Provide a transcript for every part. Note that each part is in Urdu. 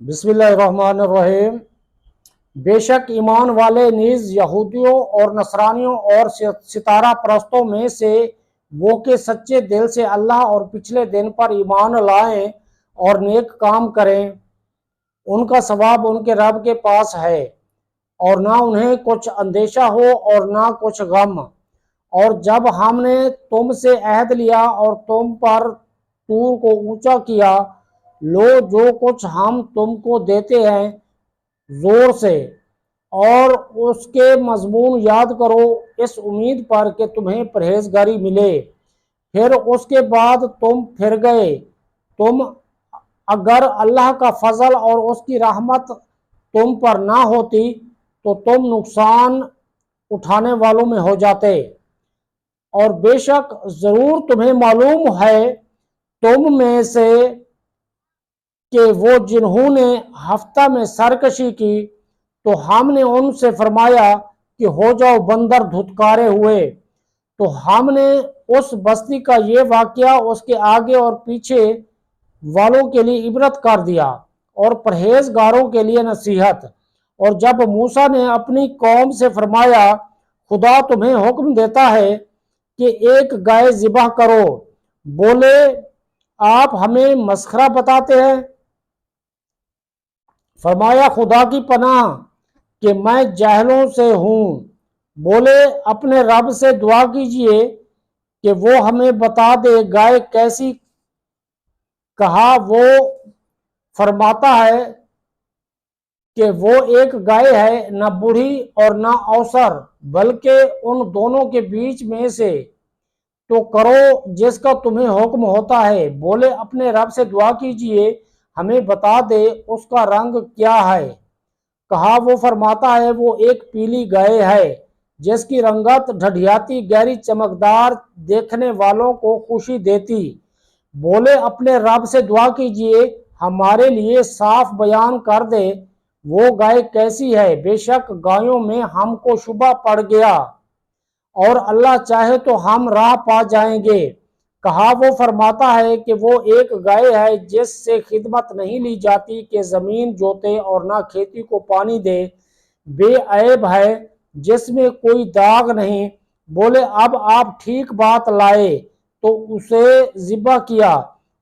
بسم اللہ الرحمن الرحیم۔ بے شک ایمان والے نیز یہودیوں اور نصرانیوں اور ستارہ پرستوں میں سے وہ کہ سچے دل سے اللہ اور پچھلے دن پر ایمان لائیں اور نیک کام کریں، ان کا ثواب ان کے رب کے پاس ہے، اور نہ انہیں کچھ اندیشہ ہو اور نہ کچھ غم۔ اور جب ہم نے تم سے عہد لیا اور تم پر طور کو اونچا کیا، لو جو کچھ ہم تم کو دیتے ہیں زور سے، اور اس کے مضمون یاد کرو، اس امید پر کہ تمہیں پرہیزگاری ملے۔ پھر اس کے بعد تم پھر گئے۔ تم اگر اللہ کا فضل اور اس کی رحمت تم پر نہ ہوتی تو تم نقصان اٹھانے والوں میں ہو جاتے۔ اور بے شک ضرور تمہیں معلوم ہے تم میں سے کہ وہ جنہوں نے ہفتہ میں سرکشی کی تو ہم نے ان سے فرمایا کہ ہو جاؤ بندر دھتکارے ہوئے، تو ہم نے اس بستی کا یہ واقعہ اس کے آگے اور پیچھے والوں کے لیے عبرت کر دیا اور پرہیزگاروں کے لیے نصیحت۔ اور جب موسیٰ نے اپنی قوم سے فرمایا، خدا تمہیں حکم دیتا ہے کہ ایک گائے ذبح کرو، بولے آپ ہمیں مسخرہ بتاتے ہیں؟ فرمایا خدا کی پناہ کہ میں جاہلوں سے ہوں۔ بولے اپنے رب سے دعا کیجئے کہ وہ ہمیں بتا دے گائے کیسی۔ کہا وہ فرماتا ہے کہ وہ ایک گائے ہے، نہ بوڑھی اور نہ اوسر، بلکہ ان دونوں کے بیچ میں سے، تو کرو جس کا تمہیں حکم ہوتا ہے۔ بولے اپنے رب سے دعا کیجئے ہمیں بتا دے اس کا رنگ کیا ہے۔ کہا وہ فرماتا ہے وہ ایک پیلی گائے ہے جس کی رنگت ڈھڈیاتی گہری چمکدار دیکھنے والوں کو خوشی دیتی۔ بولے اپنے رب سے دعا کیجئے ہمارے لیے صاف بیان کر دے وہ گائے کیسی ہے، بے شک گایوں میں ہم کو شبہ پڑ گیا، اور اللہ چاہے تو ہم راہ پا جائیں گے۔ کہا وہ فرماتا ہے کہ وہ ایک گائے ہے جس سے خدمت نہیں لی جاتی کہ زمین جوتے اور نہ کھیتی کو پانی دے، بے عیب ہے جس میں کوئی داغ نہیں۔ بولے اب آپ ٹھیک بات لائے تو اسے ذبح کیا،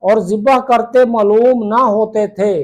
اور ذبح کرتے معلوم نہ ہوتے تھے۔